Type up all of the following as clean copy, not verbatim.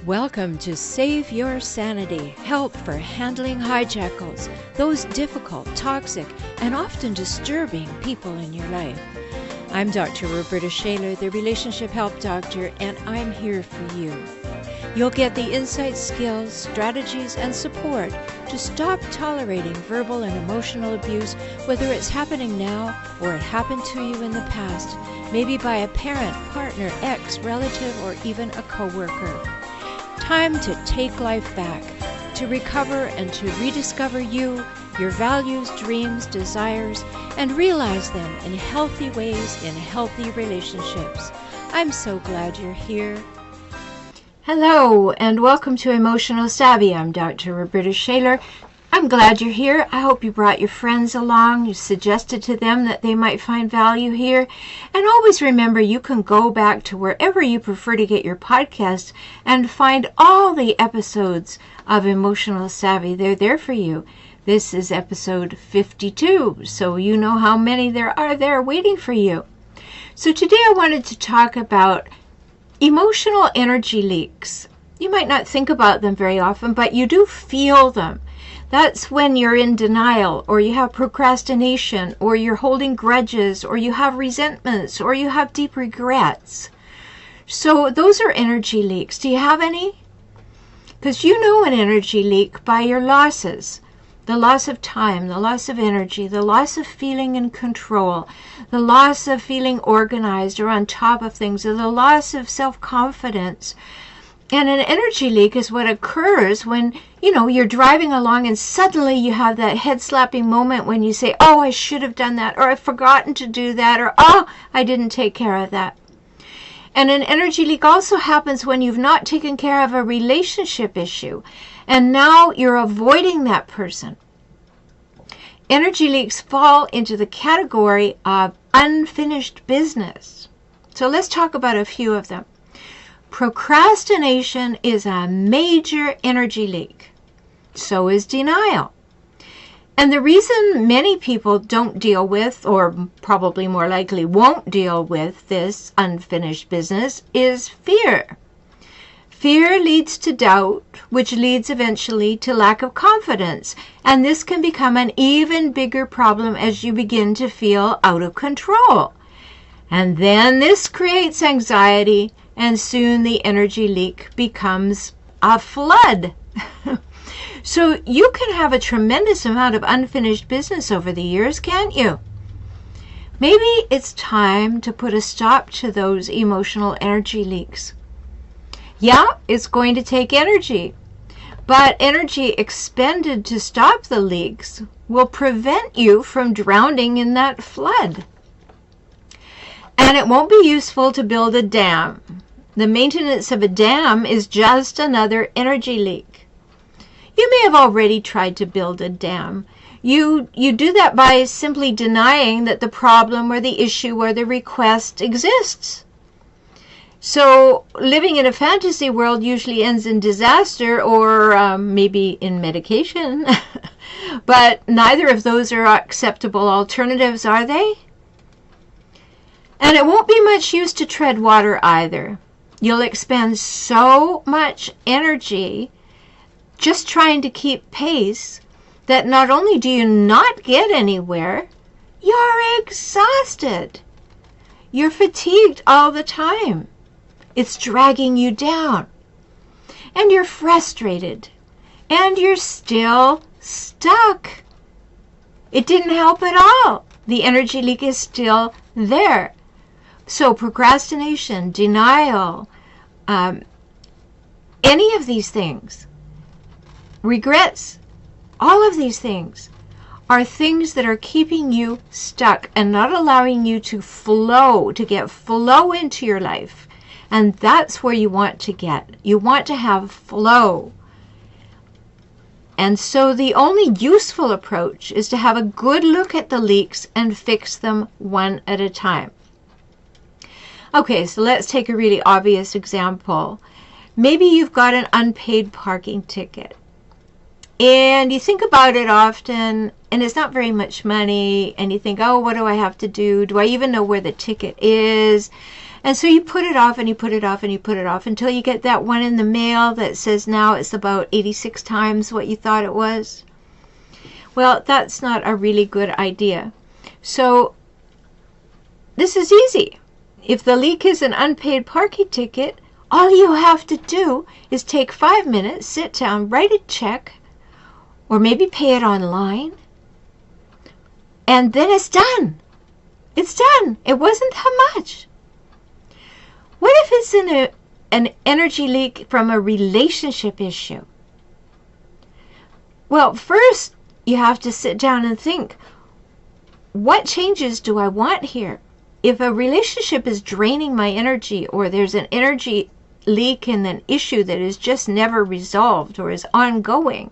Welcome to Save Your Sanity, help for handling hijackals, those difficult, toxic, and often disturbing people in your life. I'm Dr. Rhoberta Shaler, the Relationship Help Doctor, and I'm here for you. You'll get the insight, skills, strategies, and support to stop tolerating verbal and emotional abuse, whether it's happening now or it happened to you in the past, maybe by a parent, partner, ex, relative, or even a coworker. Time to take life back, to recover and to rediscover you, your values, dreams, desires, and realize them in healthy ways in healthy relationships. I'm so glad you're here. Hello, and welcome to Emotional Savvy. I'm Dr. Rhoberta Shaler. I'm glad you're here. I hope you brought your friends along. You suggested to them that they might find value here. And always remember, you can go back to wherever you prefer to get your podcast and find all the episodes of Emotional Savvy. They're there for you. This is episode 52, so you know how many there are there waiting for you. So today I wanted to talk about emotional energy leaks. You might not think about them very often, but you do feel them. That's when you're in denial, or you have procrastination, or you're holding grudges, or you have resentments, or you have deep regrets. So those are energy leaks. Do you have any? Because you know an energy leak by your losses. The loss of time, the loss of energy, the loss of feeling in control, the loss of feeling organized or on top of things, or the loss of self-confidence. And an energy leak is what occurs when, you're driving along and suddenly you have that head-slapping moment when you say, oh, I should have done that, or I've forgotten to do that, or oh, I didn't take care of that. And an energy leak also happens when you've not taken care of a relationship issue, and now you're avoiding that person. Energy leaks fall into the category of unfinished business. So let's talk about a few of them. Procrastination is a major energy leak. So is denial. And the reason many people don't deal with, or probably more likely won't deal with, this unfinished business is fear. Fear leads to doubt, which leads eventually to lack of confidence. And this can become an even bigger problem as you begin to feel out of control. And then this creates anxiety, and soon the energy leak becomes a flood. So you can have a tremendous amount of unfinished business over the years, can't you? Maybe it's time to put a stop to those emotional energy leaks. Yeah, it's going to take energy, but energy expended to stop the leaks will prevent you from drowning in that flood. And it won't be useful to build a dam. The maintenance of a dam is just another energy leak. You may have already tried to build a dam. You do that by simply denying that the problem or the issue or the request exists. So living in a fantasy world usually ends in disaster or maybe in medication. But neither of those are acceptable alternatives, are they? And it won't be much use to tread water either. You'll expend so much energy just trying to keep pace that not only do you not get anywhere, you're exhausted. You're fatigued all the time. It's dragging you down. And you're frustrated. And you're still stuck. It didn't help at all. The energy leak is still there. So procrastination, denial, any of these things, regrets, all of these things are things that are keeping you stuck and not allowing you to flow, to get flow into your life. And that's where you want to get. You want to have flow. And so the only useful approach is to have a good look at the leaks and fix them one at a time. Okay, so let's take a really obvious example. Maybe you've got an unpaid parking ticket. And you think about it often, and it's not very much money, and you think, oh, what do I have to do? Do I even know where the ticket is? And so you put it off and you put it off and you put it off until you get that one in the mail that says now it's about 86 times what you thought it was. Well, that's not a really good idea. So this is easy. If the leak is an unpaid parking ticket, all you have to do is take 5 minutes, sit down, write a check, or maybe pay it online, and then it's done. It's done. It wasn't that much. What if it's an energy leak from a relationship issue? Well, first you have to sit down and think, what changes do I want here? If a relationship is draining my energy, or there's an energy leak and an issue that is just never resolved or is ongoing,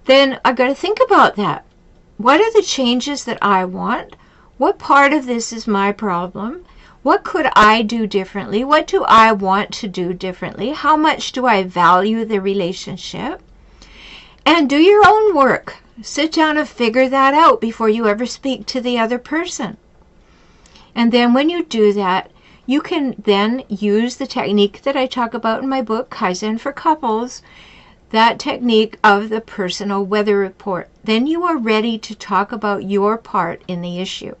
then I've got to think about that. What are the changes that I want? What part of this is my problem? What could I do differently? What do I want to do differently? How much do I value the relationship? And do your own work. Sit down and figure that out before you ever speak to the other person. And then when you do that, you can then use the technique that I talk about in my book, Kaizen for Couples, that technique of the personal weather report. Then you are ready to talk about your part in the issue.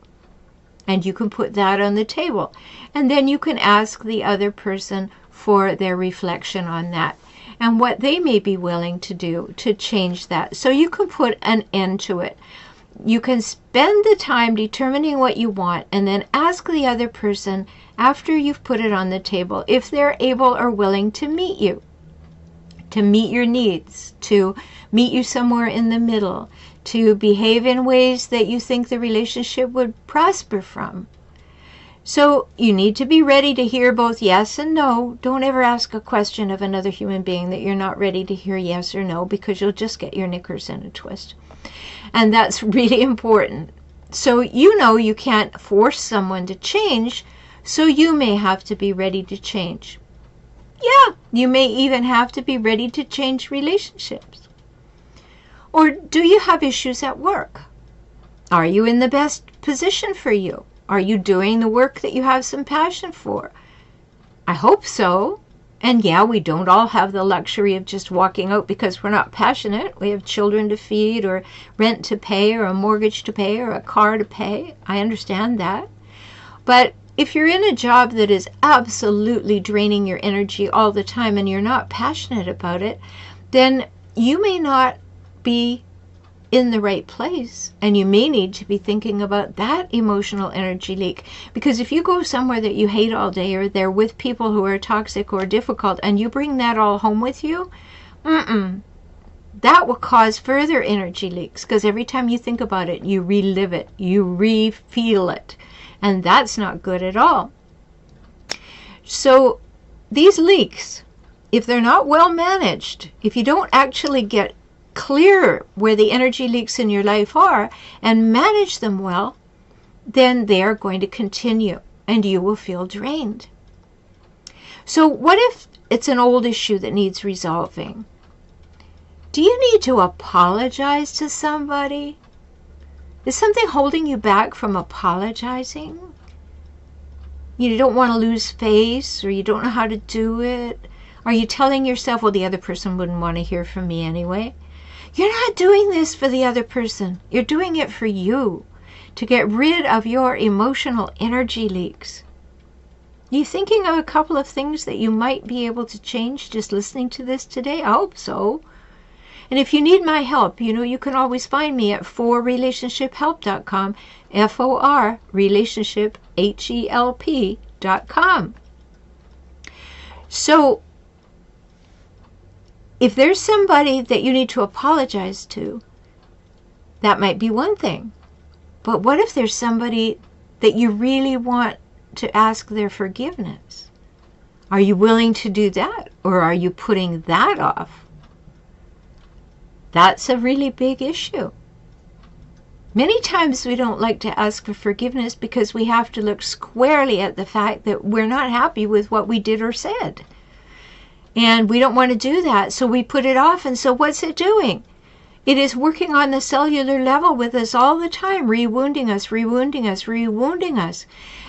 And you can put that on the table. And then you can ask the other person for their reflection on that and what they may be willing to do to change that. So you can put an end to it. You can spend the time determining what you want and then ask the other person after you've put it on the table if they're able or willing to meet you, to meet your needs, to meet you somewhere in the middle, to behave in ways that you think the relationship would prosper from. So you need to be ready to hear both yes and no. Don't ever ask a question of another human being that you're not ready to hear yes or no, because you'll just get your knickers in a twist. And that's really important. So you know you can't force someone to change, so you may have to be ready to change. Yeah, you may even have to be ready to change relationships. Or do you have issues at work? Are you in the best position for you? Are you doing the work that you have some passion for? I hope so. And yeah, we don't all have the luxury of just walking out because we're not passionate. We have children to feed, or rent to pay, or a mortgage to pay, or a car to pay. I understand that. But if you're in a job that is absolutely draining your energy all the time and you're not passionate about it, then you may not be in the right place, and you may need to be thinking about that emotional energy leak. Because if you go somewhere that you hate all day, or they're with people who are toxic or difficult, and you bring that all home with you, that will cause further energy leaks, because every time you think about it, you relive it, you re-feel it, and that's not good at all. So these leaks, if they're not well managed, if you don't actually get clear where the energy leaks in your life are and manage them well, then they are going to continue and you will feel drained. So what if it's an old issue that needs resolving? Do you need to apologize to somebody? Is something holding you back from apologizing? You don't want to lose face, or you don't know how to do it? Are you telling yourself, well, the other person wouldn't want to hear from me anyway? You're not doing this for the other person. You're doing it for you, to get rid of your emotional energy leaks. You thinking of a couple of things that you might be able to change just listening to this today? I hope so. And if you need my help, you know, you can always find me at forrelationshiphelp.com, FOR, relationship, HELP.com. So, if there's somebody that you need to apologize to, that might be one thing. But what if there's somebody that you really want to ask their forgiveness? Are you willing to do that, or are you putting that off? That's a really big issue. Many times we don't like to ask for forgiveness because we have to look squarely at the fact that we're not happy with what we did or said. And we don't want to do that, so we put it off. And so what's it doing? It is working on the cellular level with us all the time, rewounding us, rewounding us, rewounding us.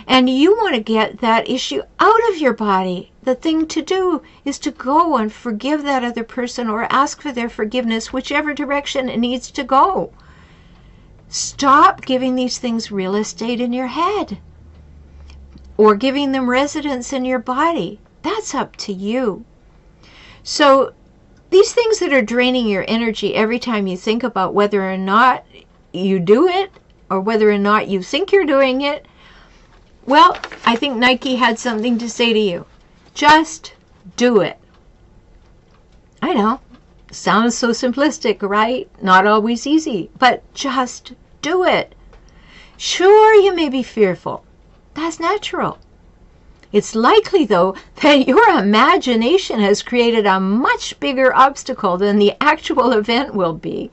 And you want to get that issue out of your body. The thing to do is to go and forgive that other person or ask for their forgiveness, whichever direction it needs to go. Stop giving these things real estate in your head or giving them residence in your body. That's up to you. So these things that are draining your energy every time you think about whether or not you do it or whether or not you think you're doing it, well, I think Nike had something to say to you. Just do it. I know, sounds so simplistic, right? Not always easy, but just do it. Sure, you may be fearful. That's natural. It's likely, though, that your imagination has created a much bigger obstacle than the actual event will be.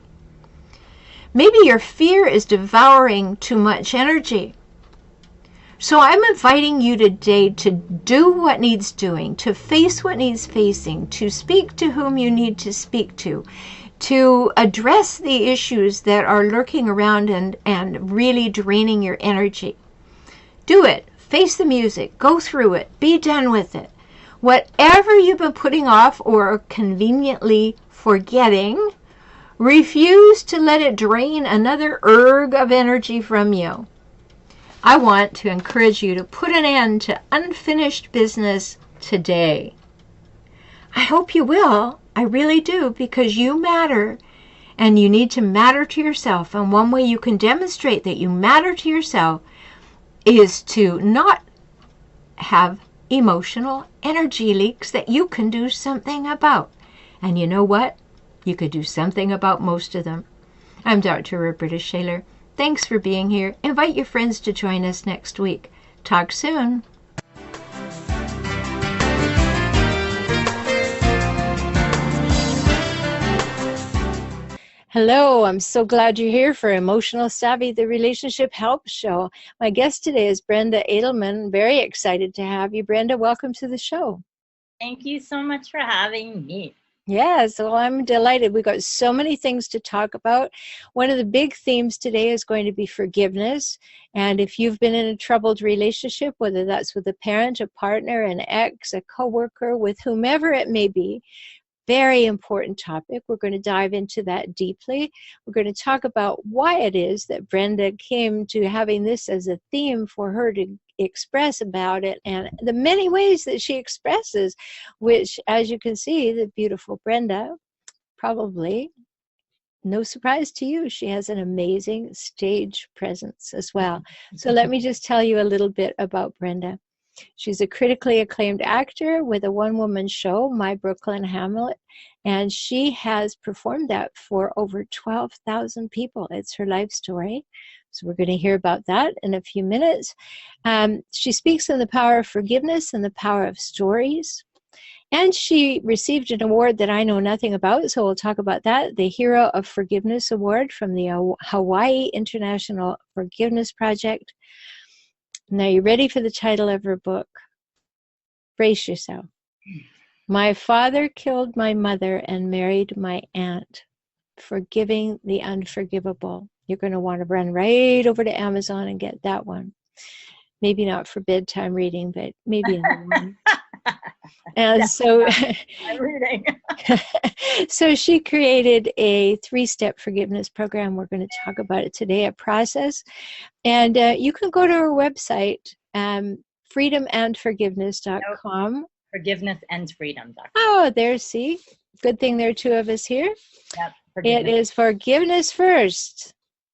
Maybe your fear is devouring too much energy. So I'm inviting you today to do what needs doing, to face what needs facing, to speak to whom you need to speak to address the issues that are lurking around and really draining your energy. Do it. Face the music. Go through it. Be done with it. Whatever you've been putting off or conveniently forgetting, refuse to let it drain another erg of energy from you. I want to encourage you to put an end to unfinished business today. I hope you will. I really do, because you matter, and you need to matter to yourself. And one way you can demonstrate that you matter to yourself is to not have emotional energy leaks that you can do something about. And you know what? You could do something about most of them. I'm Dr. Rhoberta Shaler. Thanks for being here. Invite your friends to join us next week. Talk soon. Hello, I'm so glad you're here for Emotional Savvy, the Relationship Help Show. My guest today is Brenda Adelman. Very excited to have you. Brenda, welcome to the show. Thank you so much for having me. Yes, well, I'm delighted. We've got so many things to talk about. One of the big themes today is going to be forgiveness. And if you've been in a troubled relationship, whether that's with a parent, a partner, an ex, a coworker, with whomever it may be, very important topic. We're going to dive into that deeply. We're going to talk about why it is that Brenda came to having this as a theme for her to express about it, and the many ways that she expresses, which, as you can see, the beautiful Brenda, probably no surprise to you, she has an amazing stage presence as well. So let me just tell you a little bit about Brenda. She's a critically acclaimed actor with a one-woman show, My Brooklyn Hamlet, and she has performed that for over 12,000 people. It's her life story. So we're going to hear about that in a few minutes. She speaks on the power of forgiveness and the power of stories. And she received an award that I know nothing about, so we'll talk about that. The Hero of Forgiveness Award from the Hawaii International Forgiveness Project. Now, you ready for the title of her book? Brace yourself. My father killed my mother and married my aunt. Forgiving the Unforgivable. You're going to want to run right over to Amazon and get that one. Maybe not for bedtime reading, but maybe in the morning. And so, I'm reading. So she created a 3-step forgiveness program. We're going to talk about it today, a process. And you can go to her website, freedomandforgiveness.com. Nope. Forgivenessandfreedom.com. Oh, there, see? Good thing there are two of us here. Yep. It is forgiveness first.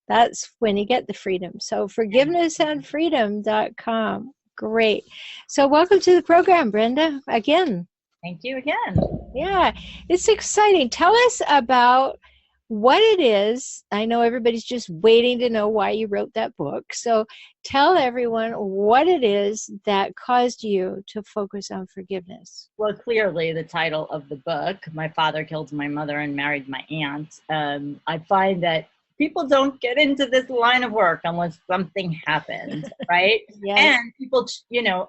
That's when you get the freedom. So forgivenessandfreedom.com. Great. So welcome to the program, Brenda, again. Thank you again. Yeah, it's exciting. Tell us about what it is. I know everybody's just waiting to know why you wrote that book. So tell everyone what it is that caused you to focus on forgiveness. Well, clearly the title of the book, My Father Killed My Mother and Married My Aunt. I find that people don't get into this line of work unless something happens, right? Yes. And people,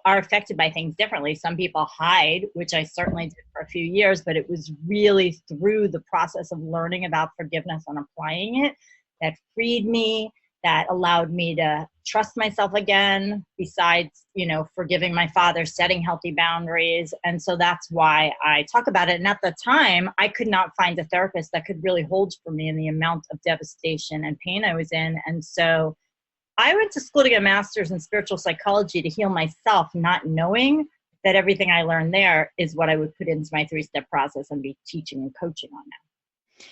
are affected by things differently. Some people hide, which I certainly did for a few years, but it was really through the process of learning about forgiveness and applying it that freed me, that allowed me to trust myself again, besides, forgiving my father, setting healthy boundaries. And so that's why I talk about it. And at the time, I could not find a therapist that could really hold for me in the amount of devastation and pain I was in. And so I went to school to get a master's in spiritual psychology to heal myself, not knowing that everything I learned there is what I would put into my 3-step process and be teaching and coaching on now.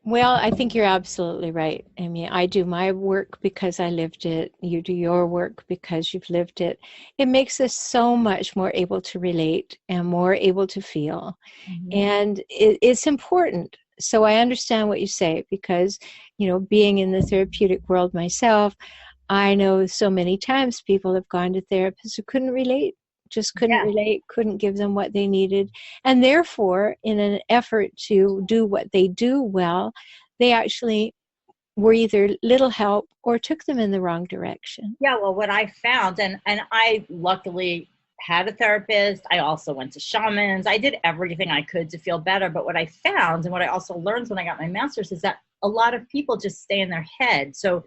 Well, I think you're absolutely right. I mean, I do my work because I lived it. You do your work because you've lived it. It makes us so much more able to relate and more able to feel. Mm-hmm. And it's important. So I understand what you say because, being in the therapeutic world myself, I know so many times people have gone to therapists who couldn't relate. Just couldn't relate, couldn't give them what they needed. And therefore, in an effort to do what they do well, they actually were either little help or took them in the wrong direction. Yeah, well, what I found, and I luckily had a therapist. I also went to shamans. I did everything I could to feel better. But what I found, and what I also learned when I got my master's, is that a lot of people just stay in their head. So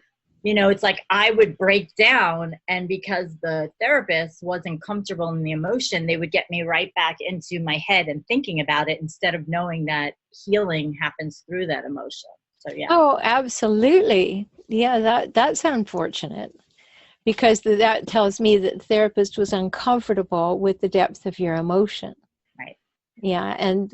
it's like I would break down, and because the therapist wasn't comfortable in the emotion, they would get me right back into my head and thinking about it instead of knowing that healing happens through that emotion. So, yeah. Oh, absolutely. Yeah, that's unfortunate because that tells me that the therapist was uncomfortable with the depth of your emotion. Right. Yeah, and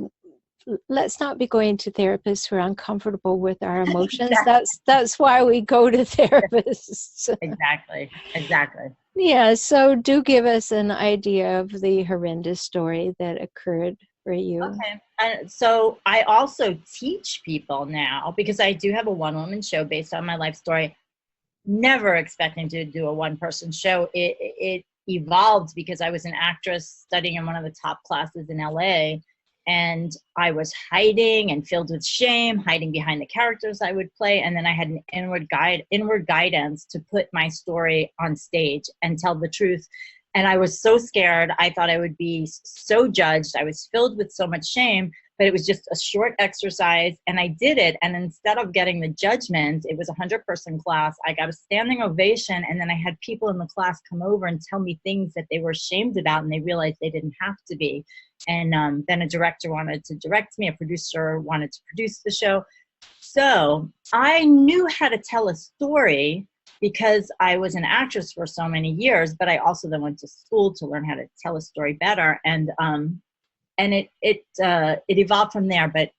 let's not be going to therapists who are uncomfortable with our emotions. Exactly. That's why we go to therapists. Exactly. Yeah, so do give us an idea of the horrendous story that occurred for you. Okay. And so I also teach people now, because I do have a one-woman show based on my life story, never expecting to do a one-person show. It evolved because I was an actress studying in one of the top classes in LA. And I was hiding and filled with shame, hiding behind the characters I would play. And then I had an inward guidance to put my story on stage and tell the truth. And I was so scared. I thought I would be so judged. I was filled with so much shame, but it was just a short exercise. And I did it. And instead of getting the judgment, it was a 100-person class. I got a standing ovation. And then I had people in the class come over and tell me things that they were ashamed about, and they realized they didn't have to be. And then a director wanted to direct me. A producer wanted to produce the show. So I knew how to tell a story because I was an actress for so many years, but I also then went to school to learn how to tell a story better. And it evolved from there. But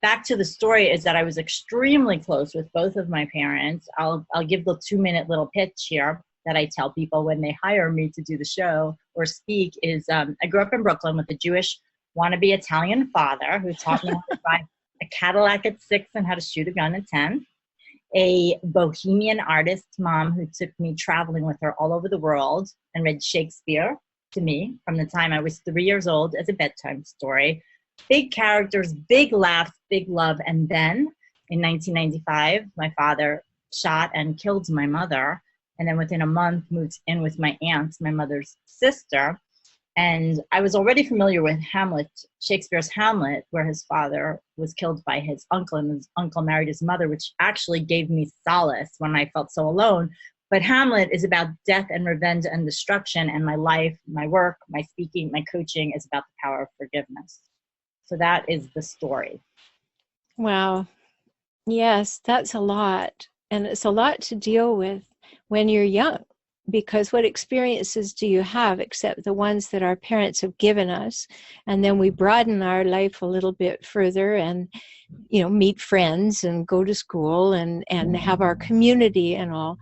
back to the story is that I was extremely close with both of my parents. I'll give the 2-minute little pitch here that I tell people when they hire me to do the show or speak is I grew up in Brooklyn with a Jewish wannabe Italian father who taught me how to drive a Cadillac at 6 and how to shoot a gun at 10. A bohemian artist mom who took me traveling with her all over the world and read Shakespeare to me from the time I was 3 years old as a bedtime story. Big characters, big laughs, big love. And then in 1995, my father shot and killed my mother. And then within a month, moved in with my aunt, my mother's sister. And I was already familiar with Hamlet, Shakespeare's Hamlet, where his father was killed by his uncle, and his uncle married his mother, which actually gave me solace when I felt so alone. But Hamlet is about death and revenge and destruction, and my life, my work, my speaking, my coaching is about the power of forgiveness. So that is the story. Wow. Yes, that's a lot. And it's a lot to deal with when you're young, because what experiences do you have except the ones that our parents have given us? And then we broaden our life a little bit further and, meet friends and go to school and have our community and all.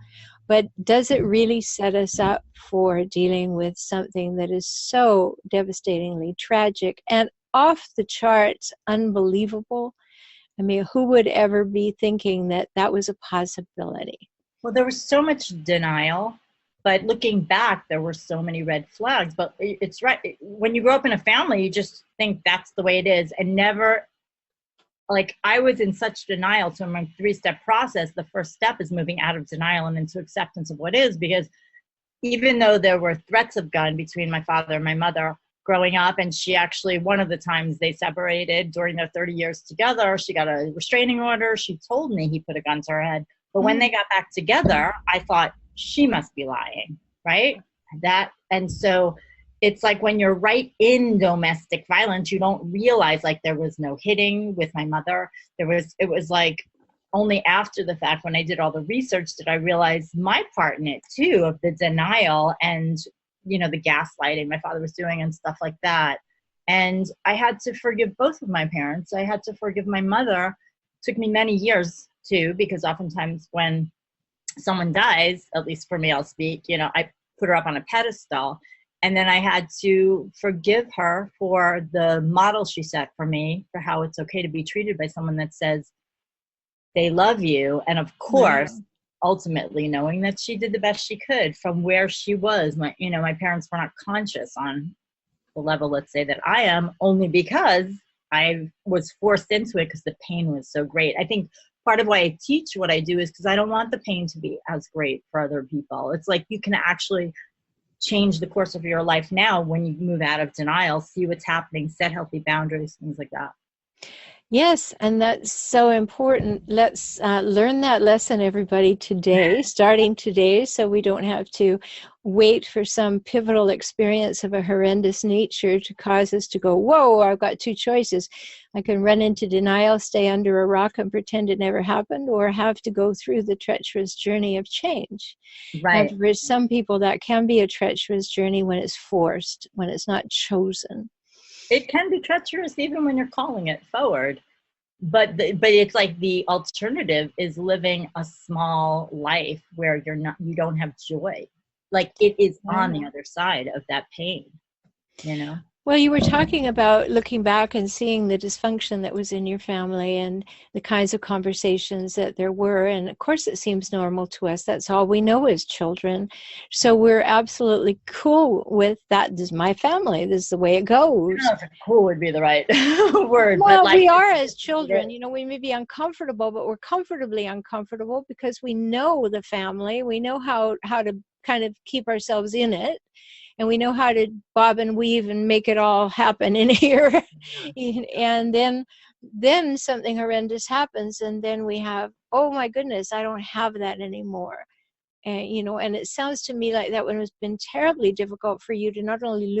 But does it really set us up for dealing with something that is so devastatingly tragic and off the charts unbelievable? I mean, who would ever be thinking that that was a possibility? Well, there was so much denial, but looking back, there were so many red flags. But it's right. When you grow up in a family, you just think that's the way it is and never like I was in such denial. So in my 3-step process, the first step is moving out of denial and into acceptance of what is, because even though there were threats of gun between my father and my mother growing up, and she actually, one of the times they separated during their 30 years together, she got a restraining order. She told me he put a gun to her head. But when they got back together, I thought she must be lying, right? And so it's like when you're right in domestic violence, you don't realize like there was no hitting with my mother. It was like only after the fact, when I did all the research, did I realize my part in it too, of the denial and, you know, the gaslighting my father was doing and stuff like that. And I had to forgive both of my parents. I had to forgive my mother. It took me many years too, because oftentimes when someone dies, at least for me, I'll speak, you know, I put her up on a pedestal. And then I had to forgive her for the model she set for me, for how it's okay to be treated by someone that says they love you. And of course, ultimately knowing that she did the best she could from where she was. My parents were not conscious on the level, let's say, that I am, only because I was forced into it because the pain was so great. I think part of why I teach what I do is because I don't want the pain to be as great for other people. It's like you can actually change the course of your life now when you move out of denial, see what's happening, set healthy boundaries, things like that. Yes, and that's so important. Let's learn that lesson, everybody, today, starting today, so we don't have to wait for some pivotal experience of a horrendous nature to cause us to go, whoa, I've got two choices. I can run into denial, stay under a rock and pretend it never happened, or have to go through the treacherous journey of change. Right. And for some people, that can be a treacherous journey when it's forced, when it's not chosen. It can be treacherous even when you're calling it forward. But it's like the alternative is living a small life where you don't have joy. Like it is on the other side of that pain, you know? Well, you were talking about looking back and seeing the dysfunction that was in your family and the kinds of conversations that there were. And of course, it seems normal to us. That's all we know as children. So we're absolutely cool with that. This is my family. This is the way it goes. I don't know if cool would be the right word. Well, but like, we are as children. You know, we may be uncomfortable, but we're comfortably uncomfortable because we know the family. We know how to kind of keep ourselves in it. And we know how to bob and weave and make it all happen in here. And then something horrendous happens, and then we have, oh my goodness, I don't have that anymore. And you know, and it sounds to me like that one has been terribly difficult for you to not only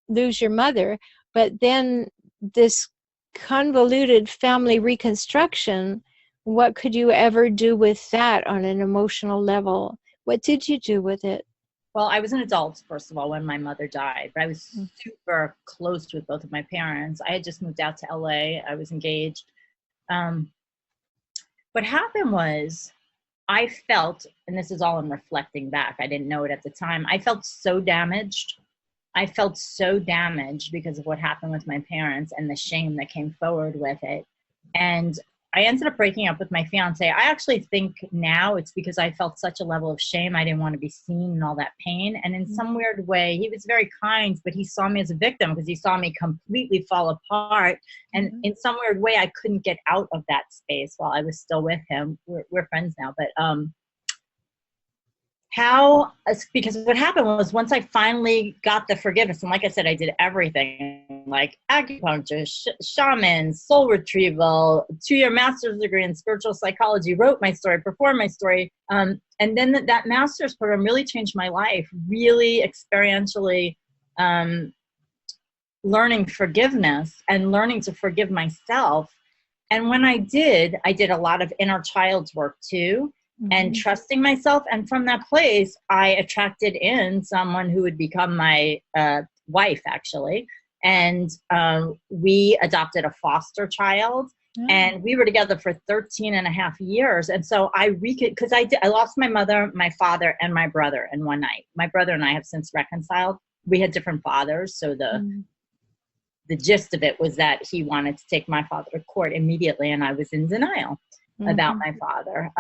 lose your mother, but then this convoluted family reconstruction. What could you ever do with that on an emotional level? What did you do with it? Well, I was an adult, first of all, when my mother died, but I was super close with both of my parents. I had just moved out to LA. I was engaged. What happened was I felt, and this is all in reflecting back, I didn't know it at the time, I felt so damaged. I felt so damaged because of what happened with my parents and the shame that came forward with it. And I ended up breaking up with my fiance. I actually think now it's because I felt such a level of shame. I didn't want to be seen in all that pain. And in some weird way, he was very kind, but he saw me as a victim because he saw me completely fall apart. And in some weird way, I couldn't get out of that space while I was still with him. We're friends now, but because what happened was once I finally got the forgiveness, and like I said, I did everything like acupuncture, shaman, soul retrieval, 2-year master's degree in spiritual psychology, wrote my story, performed my story. And then that master's program really changed my life, really experientially learning forgiveness and learning to forgive myself. And when I did a lot of inner child's work too. And trusting myself. And from that place, I attracted in someone who would become my wife, actually. And we adopted a foster child. And we were together for 13 and a half years. And so I lost my mother, my father, and my brother in one night. My brother and I have since reconciled. We had different fathers. So the gist of it was that he wanted to take my father to court immediately. And I was in denial about my father,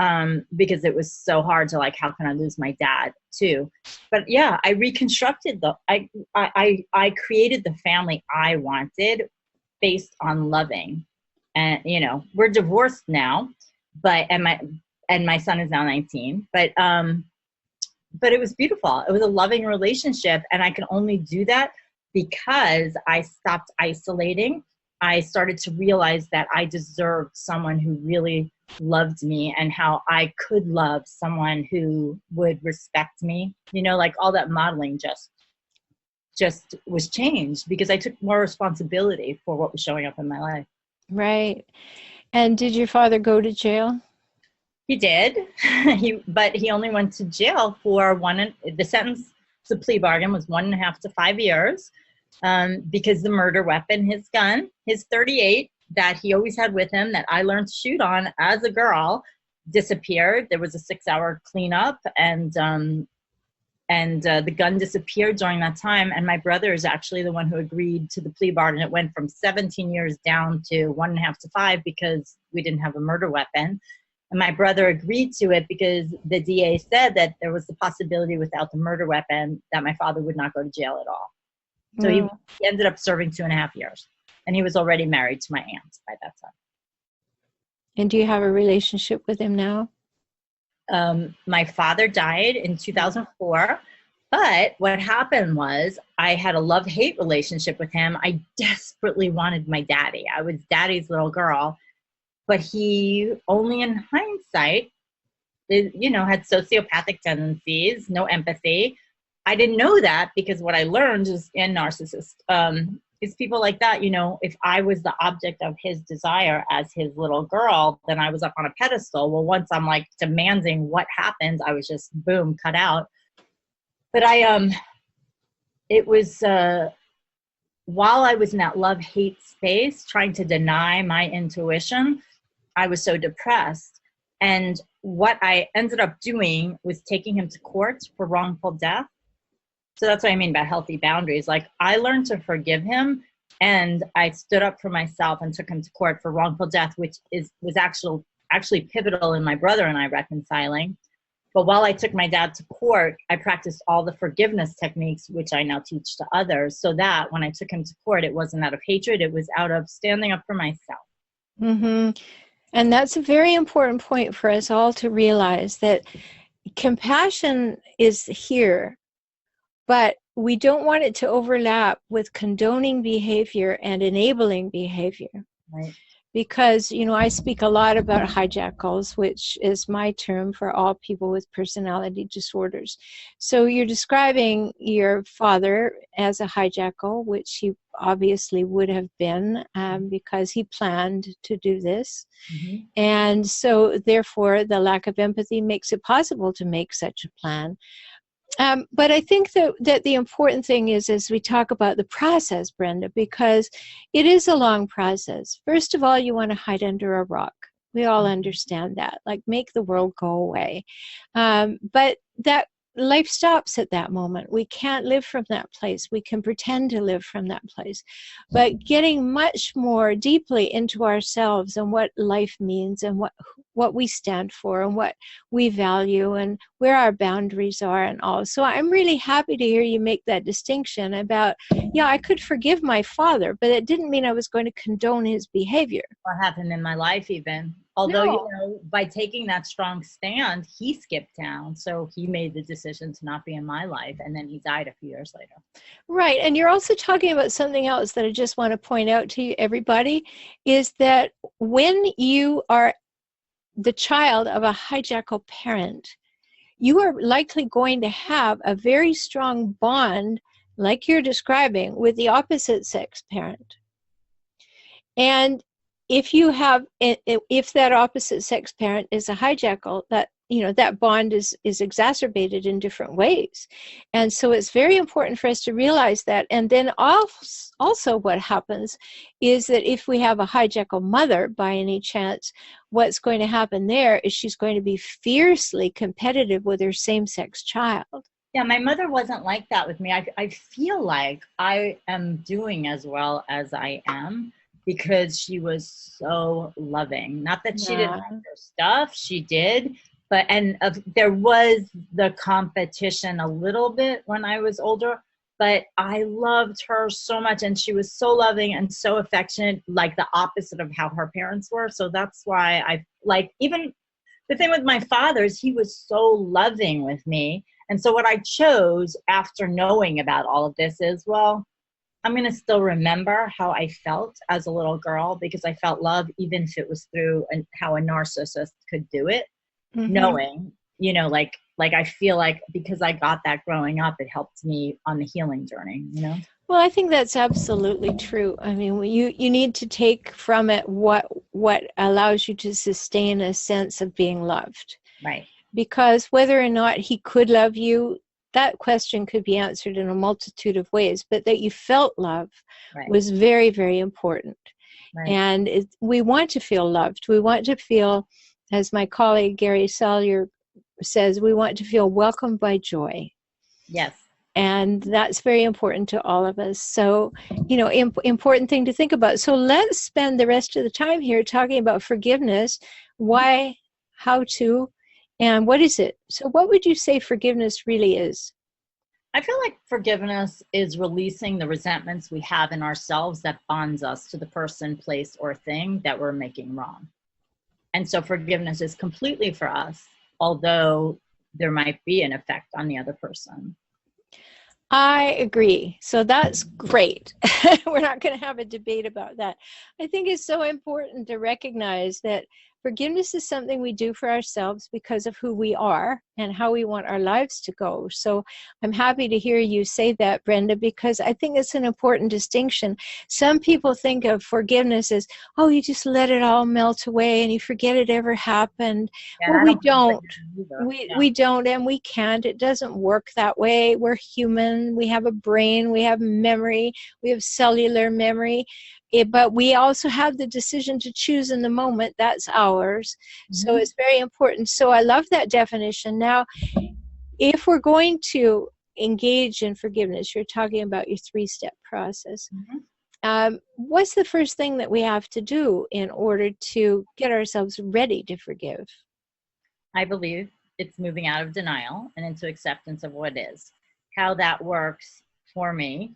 because it was so hard to like, how can I lose my dad too? But yeah, I reconstructed I created the family I wanted based on loving And, you know, we're divorced now, and my son is now 19, but it was beautiful. It was a loving relationship. And I can only do that because I stopped isolating. I started to realize that I deserved someone who really loved me, and how I could love someone who would respect me. You know, like all that modeling just was changed because I took more responsibility for what was showing up in my life. Right. And did your father go to jail? He did. But he only went to jail for the sentence, the plea bargain was 1.5 to 5 years, because the murder weapon, his gun, his .38 that he always had with him, that I learned to shoot on as a girl, disappeared. There was a 6-hour cleanup, and the gun disappeared during that time. And my brother is actually the one who agreed to the plea bargain. It went from 17 years down to 1.5 to 5 because we didn't have a murder weapon. And my brother agreed to it because the DA said that there was the possibility without the murder weapon that my father would not go to jail at all. So he ended up serving 2.5 years. And he was already married to my aunt by that time. And do you have a relationship with him now? My father died in 2004. But what happened was I had a love-hate relationship with him. I desperately wanted my daddy. I was daddy's little girl. But he only in hindsight, you know, had sociopathic tendencies, no empathy. I didn't know that because what I learned is in narcissists, is people like that, you know, if I was the object of his desire as his little girl, then I was up on a pedestal. Well, once I'm like demanding what happens, I was just boom, cut out. But it was, while I was in that love-hate space, trying to deny my intuition, I was so depressed. And what I ended up doing was taking him to court for wrongful death. So that's what I mean by healthy boundaries. Like, I learned to forgive him, and I stood up for myself and took him to court for wrongful death, which was actually pivotal in my brother and I reconciling. But while I took my dad to court, I practiced all the forgiveness techniques, which I now teach to others, so that when I took him to court, it wasn't out of hatred, it was out of standing up for myself. Mm-hmm. And that's a very important point for us all to realize, that compassion is here, but we don't want it to overlap with condoning behavior and enabling behavior. Right. Because, you know, I speak a lot about hijackals, which is my term for all people with personality disorders. So you're describing your father as a hijackal, which he obviously would have been, because he planned to do this. Mm-hmm. And so therefore the lack of empathy makes it possible to make such a plan. But I think that the important thing is, as we talk about the process, Brenda, because it is a long process. First of all, you want to hide under a rock. We all understand that, like make the world go away. But that life stops at that moment. We can't live from that place. We can pretend to live from that place. But getting much more deeply into ourselves and what life means and what we stand for and what we value and where our boundaries are and all. So I'm really happy to hear you make that distinction about, yeah, I could forgive my father, but it didn't mean I was going to condone his behavior. What happened in my life even. Although, no. You know, by taking that strong stand, he skipped town. So he made the decision to not be in my life. And then he died a few years later. Right. And you're also talking about something else that I just want to point out to you, everybody, is that when you are the child of a hijackal parent, you are likely going to have a very strong bond, like you're describing, with the opposite sex parent. And if that opposite sex parent is a hijackal, that, you know, that bond is exacerbated in different ways. And so it's very important for us to realize that. And then also what happens is that if we have a hijackal mother by any chance, what's going to happen there is she's going to be fiercely competitive with her same-sex child. Yeah, my mother wasn't like that with me. I feel like I am doing as well as I am, because she was so loving. Not that she didn't like her stuff, she did. But there was the competition a little bit when I was older. but I loved her so much, and she was so loving and so affectionate, like the opposite of how her parents were. So that's why I like, even the thing with my father is he was so loving with me. And so what I chose after knowing about all of this is, well, I'm going to still remember how I felt as a little girl, because I felt love, even if it was through how a narcissist could do it, knowing, you know, like I feel like because I got that growing up, it helped me on the healing journey, you know? Well, I think that's absolutely true. I mean, you need to take from it what allows you to sustain a sense of being loved. Right. Because whether or not he could love you, that question could be answered in a multitude of ways, but that you felt love was very, very important. Right. And we want to feel loved. We want to feel, as my colleague Gary Shaler says, we want to feel welcomed by joy. Yes. And that's very important to all of us. So, you know, important thing to think about. So let's spend the rest of the time here talking about forgiveness, why, how to, and what is it? So what would you say forgiveness really is? I feel like forgiveness is releasing the resentments we have in ourselves that bonds us to the person, place, or thing that we're making wrong. And so forgiveness is completely for us, although there might be an effect on the other person. I agree. So that's great. We're not going to have a debate about that. I think it's so important to recognize that forgiveness is something we do for ourselves because of who we are and how we want our lives to go. So I'm happy to hear you say that, Brenda, because I think it's an important distinction. Some people think of forgiveness as, oh, you just let it all melt away and you forget it ever happened. Yeah, well, we don't. We Yeah. don't, and we can't. It doesn't work that way. We're human. We have a brain. We have memory. We have cellular memory. But we also have the decision to choose in the moment. That's ours. So it's very important. So I love that definition. Now, if we're going to engage in forgiveness, you're talking about your 3-step process. What's the first thing that we have to do in order to get ourselves ready to forgive? I believe it's moving out of denial and into acceptance of what is. How that works for me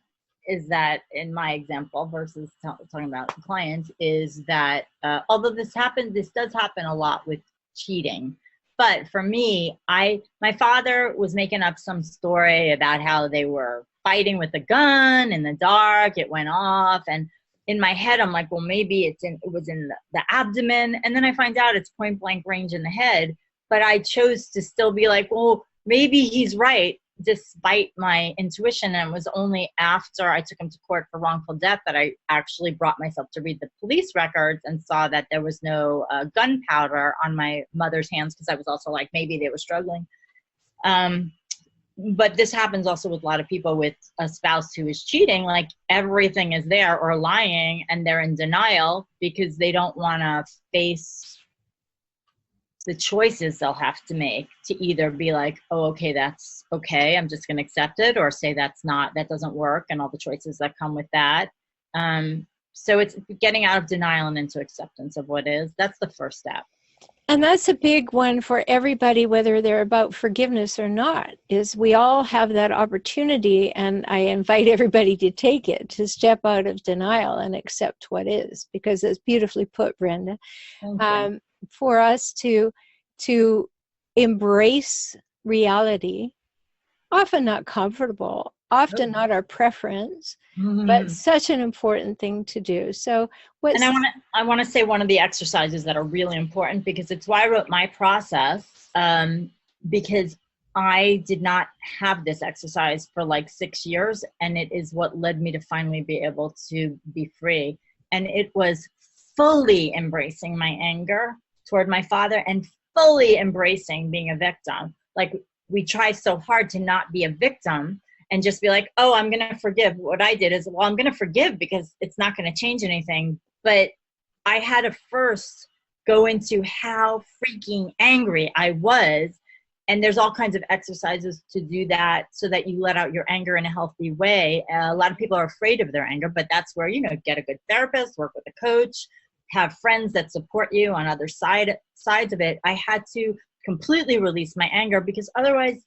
is that, in my example versus talking about clients, is that although this does happen a lot with cheating, but for me, my father was making up some story about how they were fighting with a gun in the dark. It went off, and in my head, I'm like, well, maybe it was in the abdomen, and then I find out it's point blank range in the head. But I chose to still be like, well, maybe he's right, despite my intuition. And it was only after I took him to court for wrongful death that I actually brought myself to read the police records and saw that there was no gunpowder on my mother's hands, because I was also like, maybe they were struggling. But this happens also with a lot of people with a spouse who is cheating, like everything is there or lying, and they're in denial because they don't want to face the choices they'll have to make to either be like, oh, okay, that's okay, I'm just going to accept it, or say that doesn't work, and all the choices that come with that. So it's getting out of denial and into acceptance of what is. That's the first step. And that's a big one for everybody, whether they're about forgiveness or not, is we all have that opportunity, and I invite everybody to take it, to step out of denial and accept what is, because it's beautifully put, Brenda. For us to embrace reality, often not comfortable, often not our preference, but such an important thing to do. So I want to say one of the exercises that are really important, because it's why I wrote my process, because I did not have this exercise for like 6 years, and it is what led me to finally be able to be free. And it was fully embracing my anger toward my father and fully embracing being a victim. Like, we try so hard to not be a victim and just be like, oh, I'm going to forgive. What I did is, well, I'm going to forgive because it's not going to change anything. But I had to first go into how freaking angry I was. And there's all kinds of exercises to do that, so that you let out your anger in a healthy way. A lot of people are afraid of their anger, but that's where, get a good therapist, work with a coach, have friends that support you on other sides of it. I had to completely release my anger, because otherwise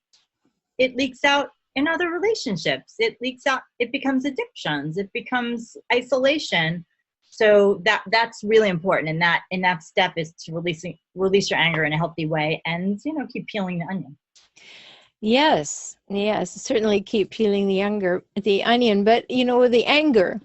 it leaks out in other relationships. It leaks out, it becomes addictions, it becomes isolation. So that's really important. And that step is to release your anger in a healthy way, and keep peeling the onion. Yes, certainly keep peeling the onion. But the anger.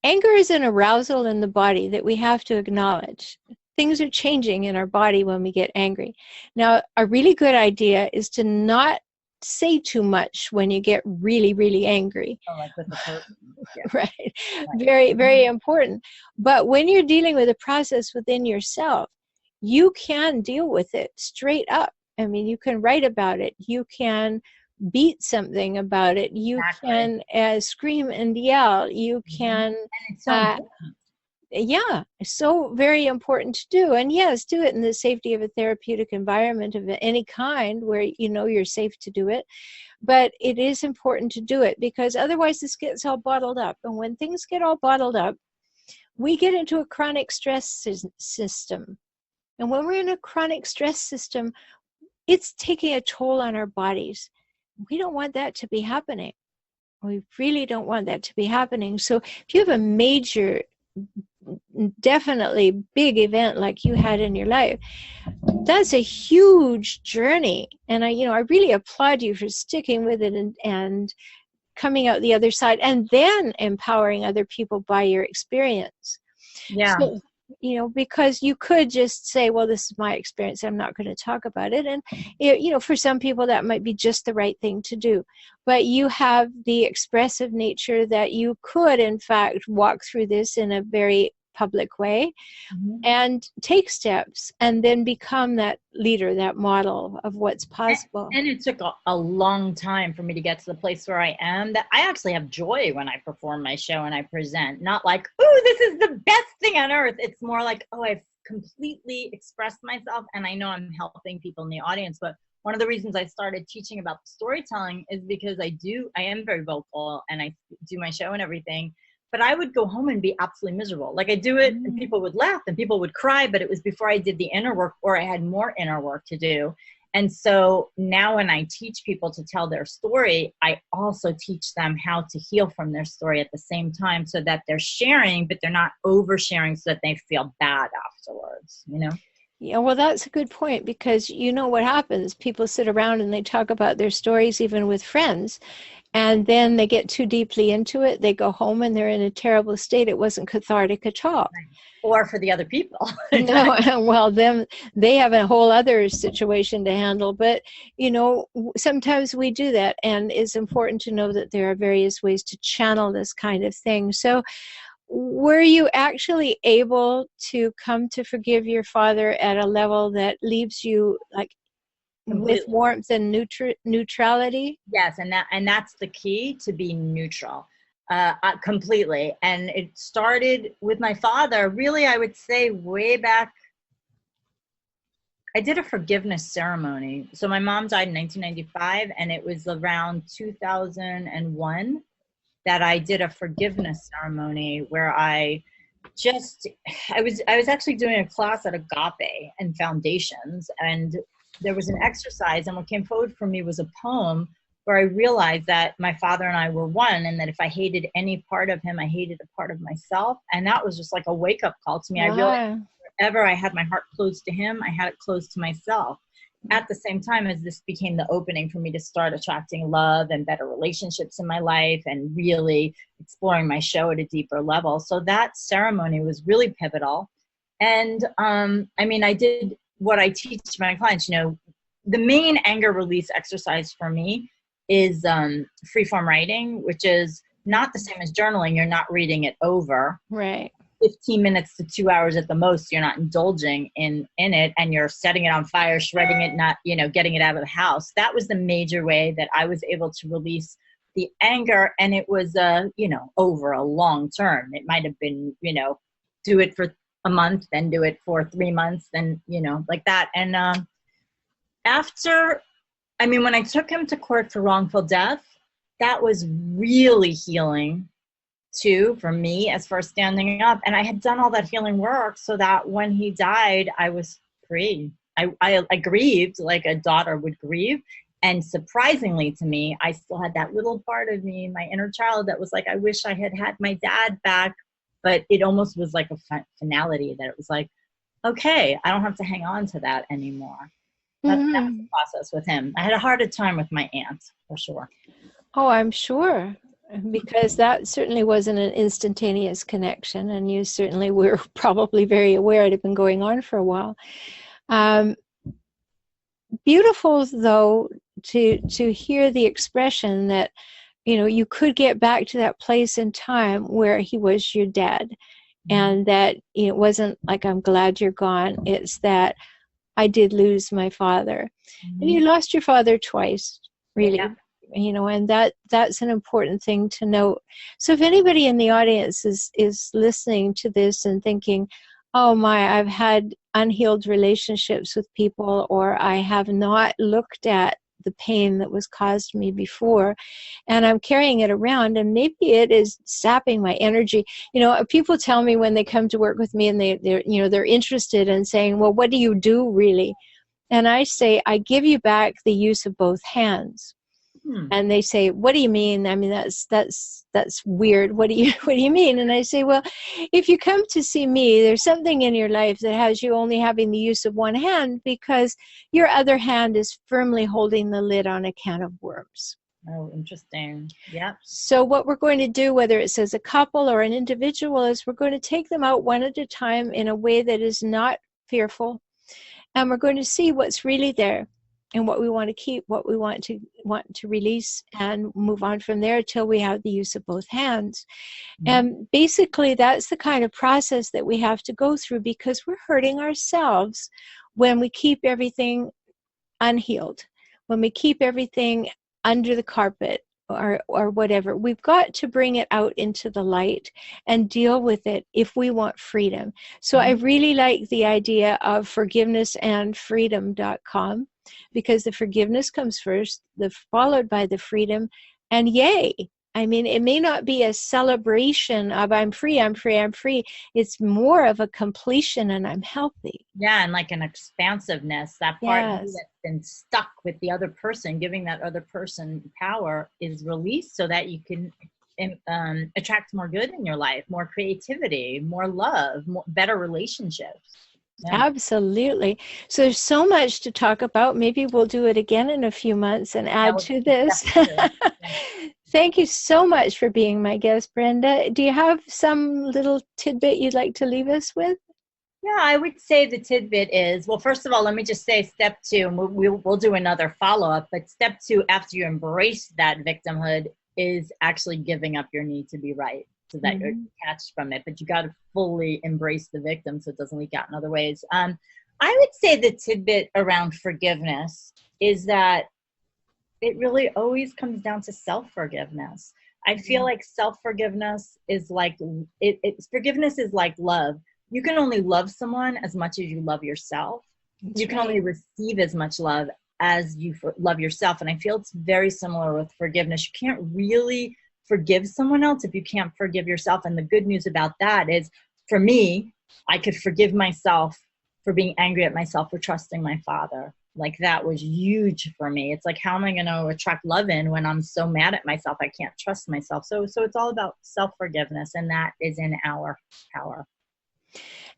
Anger is an arousal in the body that we have to acknowledge. Things are changing in our body when we get angry. Now, a really good idea is to not say too much when you get really, really angry. Oh, like with the person. Yeah. Right. Very, very important. But when you're dealing with a process within yourself, you can deal with it straight up. I mean, you can write about it. You can beat something about it. You can scream and yell. You can, and it's so so very important to do. And yes, do it in the safety of a therapeutic environment of any kind where you're safe to do it. But it is important to do it, because otherwise this gets all bottled up. And when things get all bottled up, we get into a chronic stress system. And when we're in a chronic stress system, it's taking a toll on our bodies. We don't want that to be happening. We really don't want that to be happening. So if you have a major, definitely big event like you had in your life, that's a huge journey. And I really applaud you for sticking with it and coming out the other side, and then empowering other people by your experience. Yeah. So, because you could just say, well, this is my experience, I'm not going to talk about it. And, for some people that might be just the right thing to do. But you have the expressive nature that you could, in fact, walk through this in a very public way, and take steps, and then become that leader, that model of what's possible. And it took a long time for me to get to the place where I am, that I actually have joy when I perform my show and I present. Not like, oh, this is the best thing on earth. It's more like, oh, I've completely expressed myself and I know I'm helping people in the audience. But one of the reasons I started teaching about storytelling is because I am very vocal and I do my show and everything. But I would go home and be absolutely miserable. Like I do it and people would laugh and people would cry, but it was before I did the inner work, or I had more inner work to do. And so now when I teach people to tell their story, I also teach them how to heal from their story at the same time, so that they're sharing, but they're not oversharing so that they feel bad afterwards, Yeah, well, that's a good point, because what happens, people sit around and they talk about their stories, even with friends. And then they get too deeply into it. They go home and they're in a terrible state. It wasn't cathartic at all. Or for the other people. No, well, they have a whole other situation to handle. But, sometimes we do that. And it's important to know that there are various ways to channel this kind of thing. So were you actually able to come to forgive your father at a level that leaves you like Completely. With warmth and neutrality? Yes, and that's the key, to be neutral, completely. And it started with my father. Really, I would say way back. I did a forgiveness ceremony. So my mom died in 1995, and it was around 2001 that I did a forgiveness ceremony where I was actually doing a class at Agape and Foundations, and there was an exercise, and what came forward for me was a poem where I realized that my father and I were one, and that if I hated any part of him, I hated a part of myself. And that was just like a wake-up call to me. I realized wherever I had my heart closed to him, I had it closed to myself. At the same time as this became the opening for me to start attracting love and better relationships in my life, and really exploring my show at a deeper level. So that ceremony was really pivotal. And I did what I teach my clients. The main anger release exercise for me is free-form writing, which is not the same as journaling. You're not reading it over. Right. 15 minutes to 2 hours at the most. You're not indulging in it, and you're setting it on fire, shredding it, not, getting it out of the house. That was the major way that I was able to release the anger. And it was, over a long term. It might've been, do it for a month, then do it for 3 months, then, like that. And when I took him to court for wrongful death, that was really healing too for me, as far as standing up. And I had done all that healing work so that when he died, I was free. I grieved like a daughter would grieve. And surprisingly to me, I still had that little part of me, my inner child, that was like, I wish I had had my dad back. But it almost was like a finality, that it was like, okay, I don't have to hang on to that anymore. That was the process with him. I had a harder time with my aunt, for sure. Oh, I'm sure, because that certainly wasn't an instantaneous connection, and you certainly were probably very aware it had been going on for a while. Beautiful, though, to hear the expression that, you know, you could get back to that place in time where he was your dad, and that it wasn't like, I'm glad you're gone. It's that I did lose my father. And you lost your father twice, really. Yeah. You know, and that's an important thing to note. So if anybody in the audience is listening to this and thinking, oh my, I've had unhealed relationships with people, or I have not looked at the pain that was caused me before, and I'm carrying it around, and maybe it is sapping my energy. You know, people tell me when they come to work with me, and they're interested in saying, well, what do you do really? And I say, I give you back the use of both hands. And they say, what do you mean? I mean, that's weird. What do you mean? And I say, well, if you come to see me, there's something in your life that has you only having the use of one hand, because your other hand is firmly holding the lid on a can of worms. Oh, interesting. Yeah. So what we're going to do, whether it's as a couple or an individual, is we're going to take them out one at a time in a way that is not fearful. And we're going to see what's really there, and what we want to keep, what we want to release, and move on from there till we have the use of both hands. And basically, that's the kind of process that we have to go through, because we're hurting ourselves when we keep everything unhealed, when we keep everything under the carpet or whatever. We've got to bring it out into the light and deal with it if we want freedom. So I really like the idea of forgivenessandfreedom.com, because the forgiveness comes first, followed by the freedom, and yay. I mean, it may not be a celebration of I'm free, I'm free, I'm free. It's more of a completion, and I'm healthy. Yeah, and like an expansiveness. That part of you that's been stuck with the other person, giving that other person power, is released, so that you can attract more good in your life, more creativity, more love, better relationships. Yeah. Absolutely. So there's so much to talk about. Maybe we'll do it again in a few months and add to this. Thank you so much for being my guest, Brenda. Do you have some little tidbit you'd like to leave us with? Yeah, I would say the tidbit is, well, first of all, let me just say step 2, and we'll do another follow-up, but step 2, after you embrace that victimhood, is actually giving up your need to be right, so that you're detached from it. But you got to fully embrace the victim so it doesn't leak out in other ways. I would say the tidbit around forgiveness is that it really always comes down to self-forgiveness. I feel like self-forgiveness is like, forgiveness is like love. You can only love someone as much as you love yourself. You can only receive as much love as you love yourself. And I feel it's very similar with forgiveness. You can't really forgive someone else if you can't forgive yourself. And the good news about that is, for me, I could forgive myself for being angry at myself for trusting my father. Like, that was huge for me. It's like, how am I going to attract love in when I'm so mad at myself? I can't trust myself. So it's all about self-forgiveness, and that is in our power.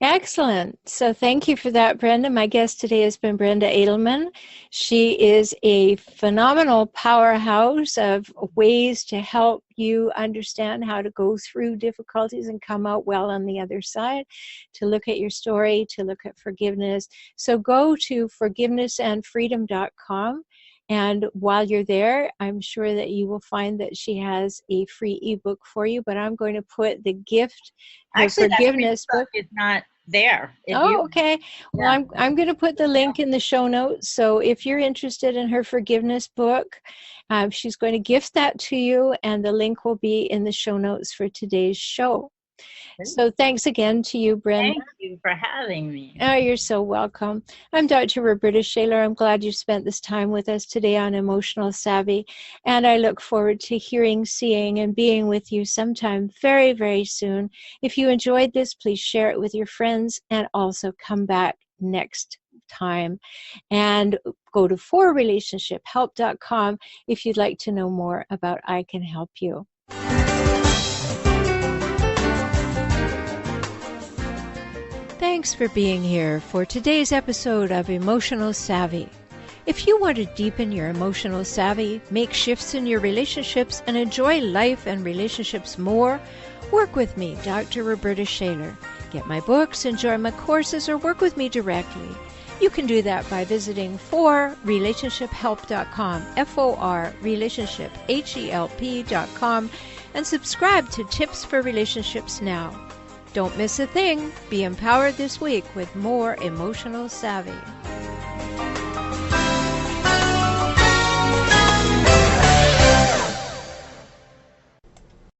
Excellent. So thank you for that, Brenda. My guest today has been Brenda Adelman. She is a phenomenal powerhouse of ways to help you understand how to go through difficulties and come out well on the other side, to look at your story, to look at forgiveness. So go to forgivenessandfreedom.com. And while you're there, I'm sure that you will find that she has a free ebook for you. But I'm going to put the gift, her forgiveness book is not there. Okay. Well, I'm going to put the link in the show notes. So if you're interested in her forgiveness book, she's going to gift that to you, and the link will be in the show notes for today's show. So thanks again to you, Brenda. Thank you for having me. Oh, you're so welcome. I'm Dr. Rhoberta Shaler. I'm glad you spent this time with us today on Emotional Savvy, and I look forward to hearing, seeing, and being with you sometime very, very soon. If you enjoyed this, please share it with your friends, and also come back next time. And Go to forrelationshiphelp.com if you'd like to know more about I Can Help You. Thanks for being here for today's episode of Emotional Savvy. If you want to deepen your emotional savvy, make shifts in your relationships, and enjoy life and relationships more, work with me, Dr. Rhoberta Shaler. Get my books, enjoy my courses, or work with me directly. You can do that by visiting forrelationshiphelp.com, forrelationshiphelp.com, and subscribe to Tips for Relationships now. Don't miss a thing. Be empowered this week with more emotional savvy.